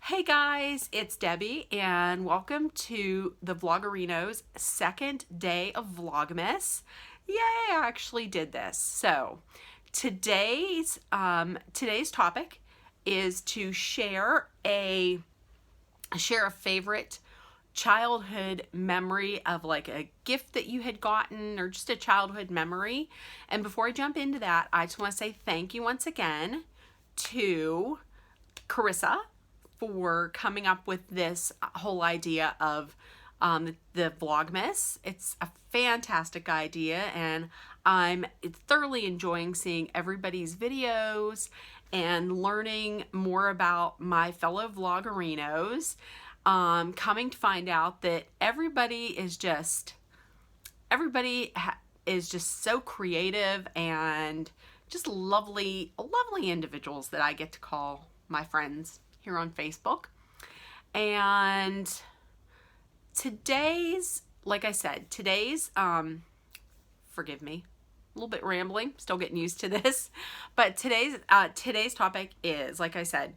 Hey guys, it's Debbie and welcome to the Vlogerinos' second day of Vlogmas. Yay, I actually did this. So today's topic is to share a favorite childhood memory of like a gift that you had gotten or just a childhood memory. And before I jump into that, I just want to say thank you once again to Carissa for coming up with this whole idea of the Vlogmas. It's a fantastic idea and I'm thoroughly enjoying seeing everybody's videos and learning more about my fellow Vlogerinos. Coming to find out that everybody is just so creative and just lovely individuals that I get to call my friends here on Facebook. And like I said, forgive me, a little bit rambling, still getting used to this, but today's topic is, like I said,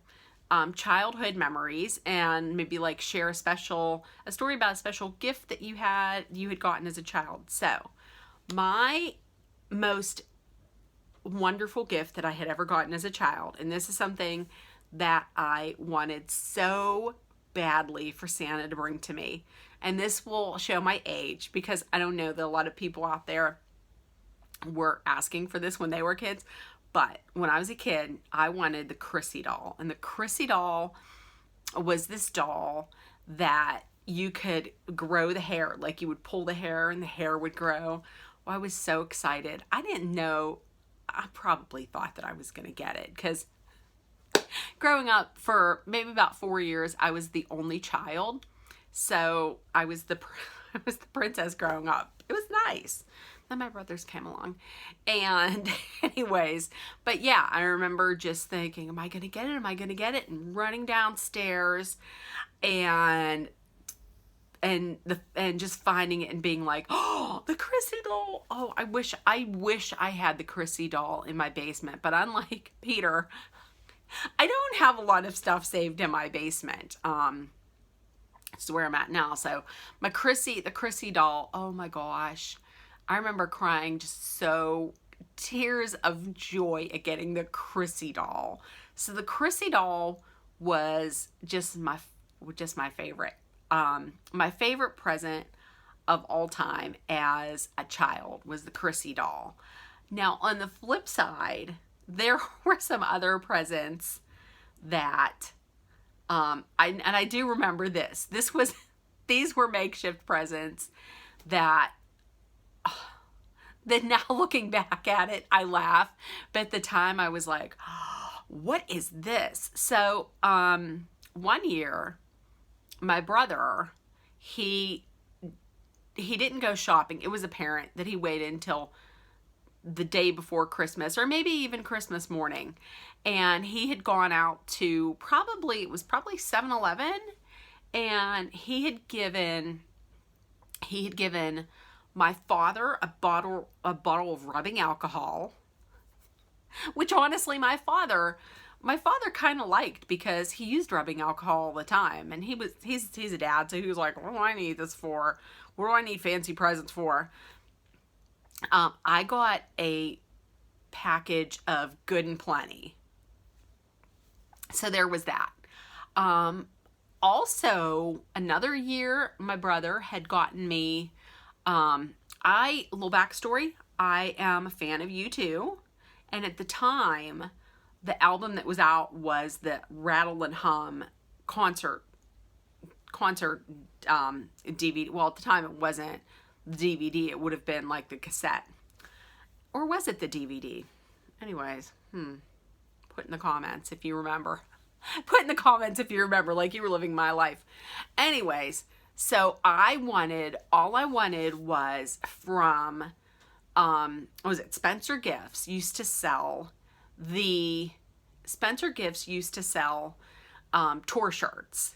childhood memories, and maybe like share a story about a special gift that you had gotten as a child. So my most wonderful gift that I had ever gotten as a child, and this is something that I wanted so badly for Santa to bring to me. And this will show my age because I don't know that a lot of people out there were asking for this when they were kids. But when I was a kid, I wanted the Chrissy doll. And the Chrissy doll was this doll that you could grow the hair. Like you would pull the hair and the hair would grow. Well, I was so excited. I didn't know. I probably thought that I was going to get it because growing up for maybe about 4 years, I was the only child. So I was the princess growing up. It was nice. Then my brothers came along. And anyways, but yeah, I remember just thinking, am I going to get it? Am I going to get it? And running downstairs and just finding it and being like, oh, the Chrissy doll. Oh, I wish I had the Chrissy doll in my basement. But unlike Peter, I don't have a lot of stuff saved in my basement. It's where I'm at now. So the Chrissy doll, oh my gosh. I remember crying just tears of joy at getting the Chrissy doll. So the Chrissy doll was just my favorite. My favorite present of all time as a child was the Chrissy doll. Now on the flip side, there were some other presents that I do remember this. These were makeshift presents that now looking back at it, I laugh. But at the time I was like, oh, what is this? So one year, my brother, he didn't go shopping. It was apparent that he waited until the day before Christmas or maybe even Christmas morning. And he had gone out to probably 7-Eleven, and he had given my father a bottle of rubbing alcohol, which honestly my father kind of liked because he used rubbing alcohol all the time, and he's a dad, so he was like, what do I need this for? What do I need fancy presents for? I got a package of Good and Plenty. So there was that. Also, another year, my brother had gotten me, a little backstory, I am a fan of U2, and at the time, the album that was out was the Rattle and Hum concert DVD. Well, at the time it wasn't the DVD, it would have been like the cassette. Or was it the DVD? Anyways, put in the comments if you remember. Put in the comments if you remember, like you were living my life. Anyways, so all I wanted was from, was it Spencer Gifts used to sell tour shirts.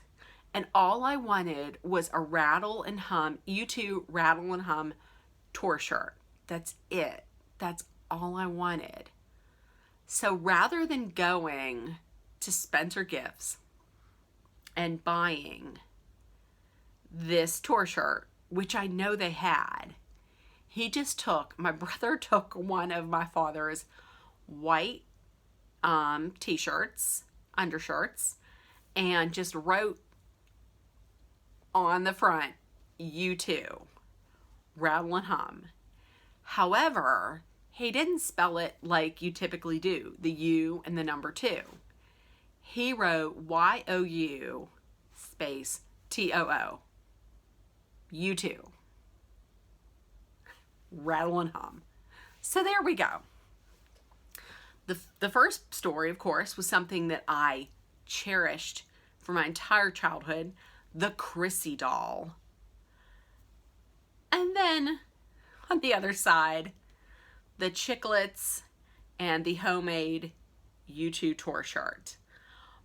And all I wanted was a Rattle and Hum, U2 Rattle and Hum tour shirt. That's it. That's all I wanted. So rather than going to Spencer Gifts and buying this tour shirt, which I know they had. My brother took one of my father's white t-shirts, undershirts, and just wrote on the front, "You too, rattle and hum." However, he didn't spell it like you typically do, the U and the number 2. He wrote YOU space TOO. You too, rattle and hum. So there we go. The first story, of course, was something that I cherished for my entire childhood, the Chrissy doll. And then on the other side, the chiclets and the homemade U2 tour shirt.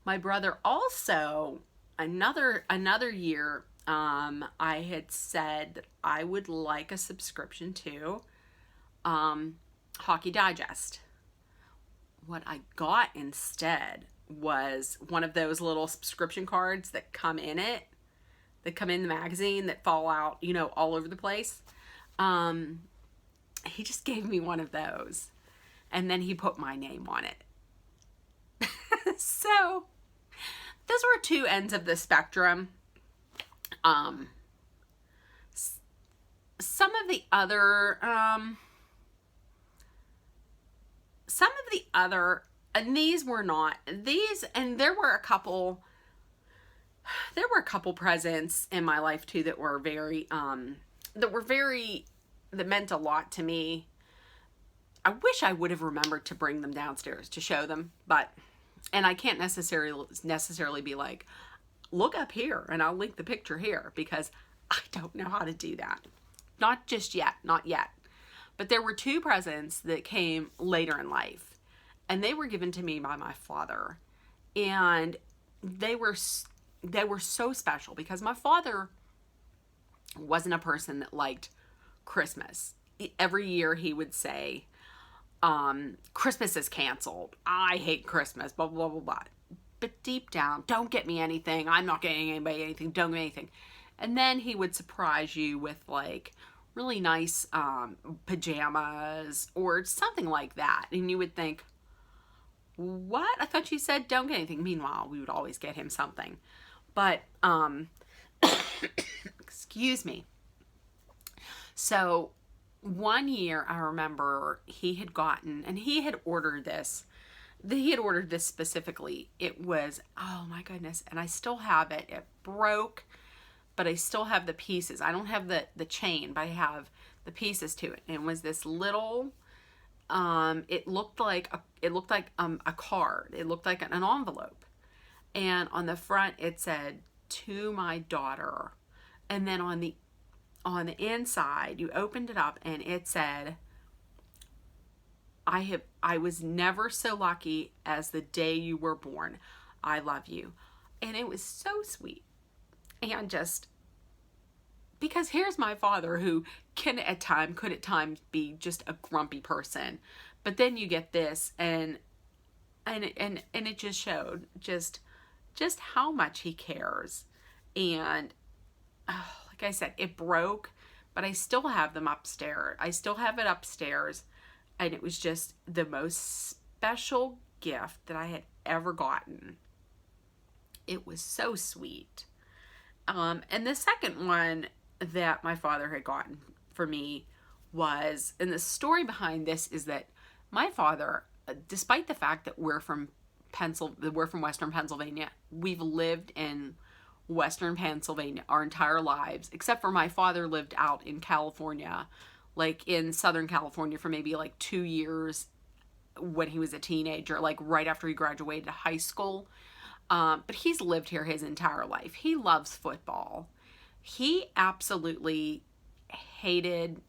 My brother also, another year, I had said that I would like a subscription to Hockey Digest. What I got instead was one of those little subscription cards that come in it, that come in the magazine, that fall out, all over the place. He just gave me one of those, and then he put my name on it. So those were two ends of the spectrum. Some of the other, and these were not, and there were a couple presents in my life too that meant a lot to me. I wish I would have remembered to bring them downstairs to show them, and I can't necessarily be like, look up here and I'll link the picture here, because I don't know how to do that. Not just yet, not yet. But there were two presents that came later in life, and they were given to me by my father. And they were so special because my father wasn't a person that liked Christmas. Every year he would say, Christmas is canceled. I hate Christmas, blah, blah, blah, blah. But deep down, don't get me anything. I'm not getting anybody anything. Don't get me anything. And then he would surprise you with like really nice pajamas or something like that. And you would think, what? I thought you said don't get anything. Meanwhile, we would always get him something. But, excuse me. So one year I remember he had ordered this. He had ordered this specifically. It was, oh my goodness. And I still have it. It broke, but I still have the pieces. I don't have the chain, but I have the pieces to it. And it was this little, it looked like a card. It looked like an envelope. And on the front it said, "To my daughter." And then on the inside, you opened it up and it said, I was never so lucky as the day you were born. I love you. And it was so sweet. And just because here's my father, who could at times be just a grumpy person. But then you get this and it just showed just how much he cares. And like I said, it broke, but I still have them upstairs. I still have it upstairs. And it was just the most special gift that I had ever gotten. It was so sweet. And the second one that my father had gotten for me was, and the story behind this is that my father, despite the fact that we're from Western Pennsylvania, we've lived in Western Pennsylvania our entire lives, except for my father lived out in California, like in Southern California, for maybe like 2 years when he was a teenager, like right after he graduated high school. But he's lived here his entire life. He loves football. He absolutely hated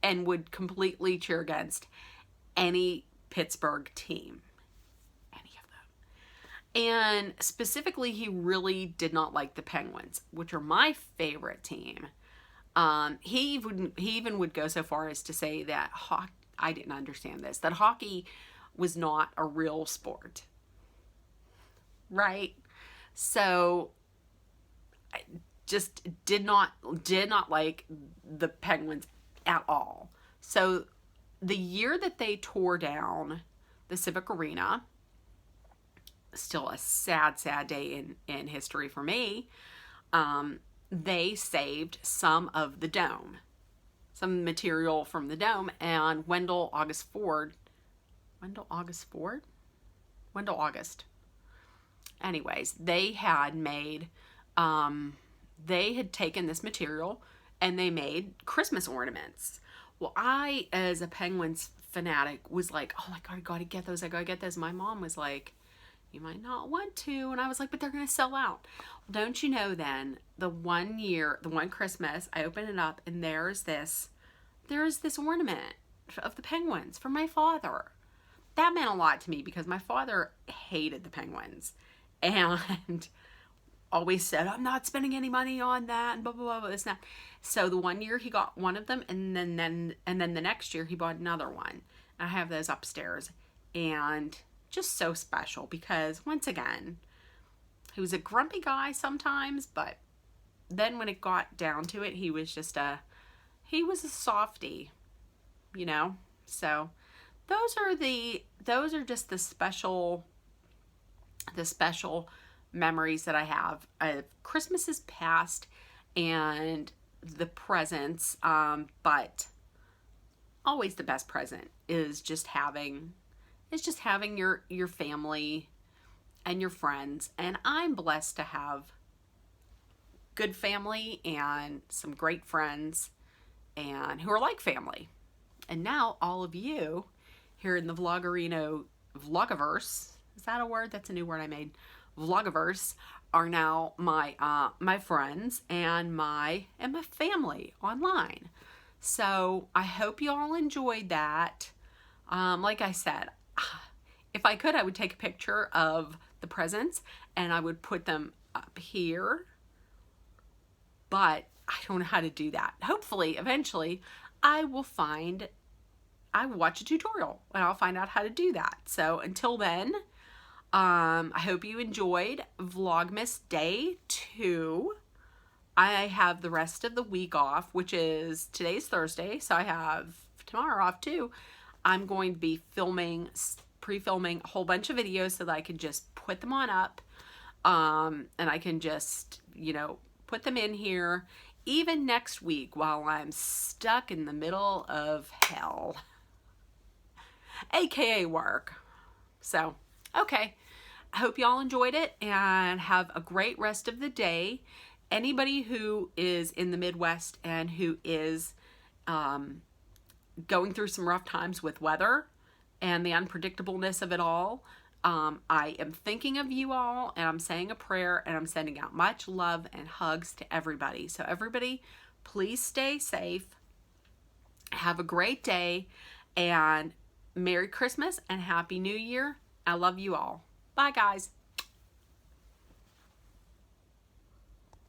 and would completely cheer against any Pittsburgh team. Any of them. And specifically, he really did not like the Penguins, which are my favorite team. He even would go so far as to say that I didn't understand this, that hockey was not a real sport. Right? So just did not like the Penguins at all. So the year that they tore down the Civic Arena, still a sad day in history for me, they saved some of the dome, some material from the dome, and Wendell August, anyways, they had made, they had taken this material and they made Christmas ornaments. Well, I, as a Penguins fanatic, was like, oh my God, I gotta get those. My mom was like, you might not want to. And I was like, but they're gonna sell out. Well, don't you know then, the one Christmas, I opened it up and there's this ornament of the Penguins from my father. That meant a lot to me because my father hated the Penguins and always said, I'm not spending any money on that, and blah, blah, blah, this and that. So the one year he got one of them, and then the next year he bought another one. I have those upstairs, and just so special because, once again, he was a grumpy guy sometimes, but then when it got down to it, he was a softie, you know? So those are just the special memories that I have of Christmases past and the presents, but always the best present is just having your family and your friends, and I'm blessed to have good family and some great friends and who are like family. And now all of you here in the Vloggerino Vlogiverse, is that a word? That's a new word I made. Vlogiverse are now my friends and my family online. So I hope you all enjoyed that. Like I said, if I could, I would take a picture of the presents and I would put them up here, but I don't know how to do that. Hopefully, eventually, I will watch a tutorial and I'll find out how to do that. So until then, I hope you enjoyed Vlogmas Day 2. I have the rest of the week off, which is, today's Thursday, so I have tomorrow off too. I'm going to be pre-filming a whole bunch of videos so that I can just put them on up. And I can just, put them in here even next week while I'm stuck in the middle of hell, aka work. So, okay. I hope y'all enjoyed it and have a great rest of the day. Anybody who is in the Midwest and who is going through some rough times with weather and the unpredictableness of it all, I am thinking of you all, and I'm saying a prayer, and I'm sending out much love and hugs to everybody. So everybody, please stay safe. Have a great day, and Merry Christmas and Happy New Year. I love you all. Bye, guys.